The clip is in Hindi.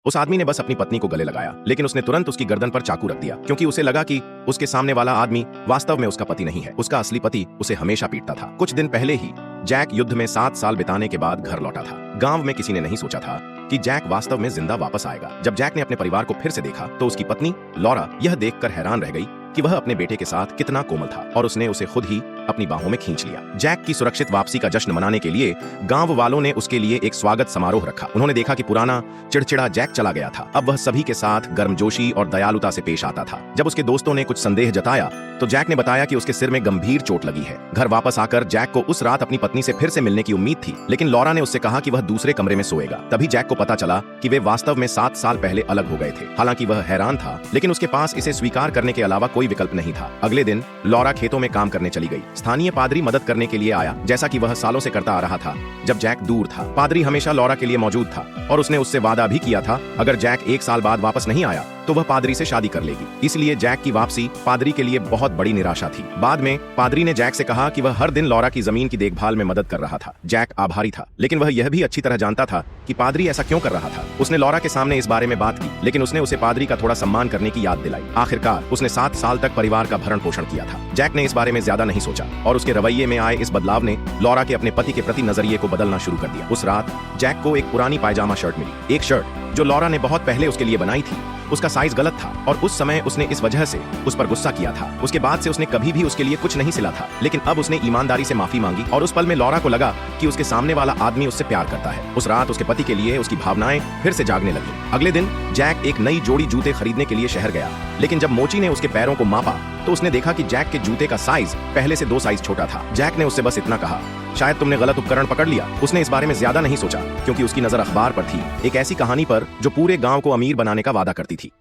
उस आदमी ने बस अपनी पत्नी को गले लगाया, लेकिन उसने तुरंत उसकी गर्दन पर चाकू रख दिया, क्योंकि उसे लगा कि उसके सामने वाला आदमी वास्तव में उसका पति नहीं है। उसका असली पति उसे हमेशा पीटता था। कुछ दिन पहले ही जैक युद्ध में 7 साल बिताने के बाद घर लौटा था। गांव में किसी ने नहीं सोचा था कि जैक वास्तव में जिंदा वापस आएगा। जब जैक ने अपने परिवार को फिर से देखा तो उसकी पत्नी लॉरा यह देखकर हैरान रह गई कि वह अपने बेटे के साथ कितना कोमल था, और उसने उसे खुद ही अपनी बाहों में खींच लिया। जैक की सुरक्षित वापसी का जश्न मनाने के लिए गांव वालों ने उसके लिए एक स्वागत समारोह रखा। उन्होंने देखा कि पुराना चिड़चिड़ा जैक चला गया था। अब वह सभी के साथ गर्मजोशी और दयालुता से पेश आता था। जब उसके दोस्तों ने कुछ संदेह जताया तो जैक ने बताया कि उसके सिर में गंभीर चोट लगी है। घर वापस आकर जैक को उस रात अपनी पत्नी से फिर से मिलने की उम्मीद थी, लेकिन लॉरा ने उससे कहा कि वह दूसरे कमरे में सोएगा। तभी जैक को पता चला कि वे वास्तव में 7 साल पहले अलग हो गए थे। हालांकि वह हैरान था, लेकिन उसके पास इसे स्वीकार करने के अलावा कोई विकल्प नहीं था। अगले दिन लॉरा खेतों में काम करने चली गई। स्थानीय पादरी मदद करने के लिए आया, जैसा कि वह सालों से करता आ रहा था जब जैक दूर था। पादरी हमेशा लॉरा के लिए मौजूद था और उसने उससे वादा भी किया था, अगर जैक 1 साल बाद वापस नहीं आया तो वह पादरी से शादी कर लेगी। इसलिए जैक की वापसी पादरी के लिए बहुत बड़ी निराशा थी। बाद में पादरी ने जैक से कहा कि वह हर दिन लॉरा की जमीन की देखभाल में मदद कर रहा था। जैक आभारी था, लेकिन वह यह भी अच्छी तरह जानता था कि पादरी ऐसा क्यों कर रहा था। उसने लॉरा के सामने इस बारे में बात की, लेकिन उसने उसे पादरी का थोड़ा सम्मान करने की याद दिलाई। आखिरकार उसने 7 साल तक परिवार का भरण पोषण किया था। जैक ने इस बारे में ज्यादा नहीं सोचा, और उसके रवैये में आए इस बदलाव ने लॉरा के अपने पति के प्रति नजरिए को बदलना शुरू कर दिया। उस रात जैक को एक पुरानी पायजामा शर्ट मिली, एक शर्ट जो लॉरा ने बहुत पहले उसके लिए बनाई थी। उसका साइज गलत था और उस समय उसने इस वजह से उस पर गुस्सा किया था। उसके बाद से उसने कभी भी उसके लिए कुछ नहीं सिला था, लेकिन अब उसने ईमानदारी से माफी मांगी, और उस पल में लॉरा को लगा कि उसके सामने वाला आदमी उससे प्यार करता है। उस रात उसके पति के लिए उसकी भावनाएं फिर से जागने लगी। अगले दिन जैक एक नई जोड़ी जूते खरीदने के लिए शहर गया, लेकिन जब मोची ने उसके पैरों को मापा तो उसने देखा कि जैक के जूते का साइज पहले से 2 साइज छोटा था। जैक ने उससे बस इतना कहा, शायद तुमने गलत उपकरण पकड़ लिया। उसने इस बारे में ज्यादा नहीं सोचा, क्योंकि उसकी नजर अखबार पर थी, एक ऐसी कहानी पर जो पूरे गांव को अमीर बनाने का वादा करती थी।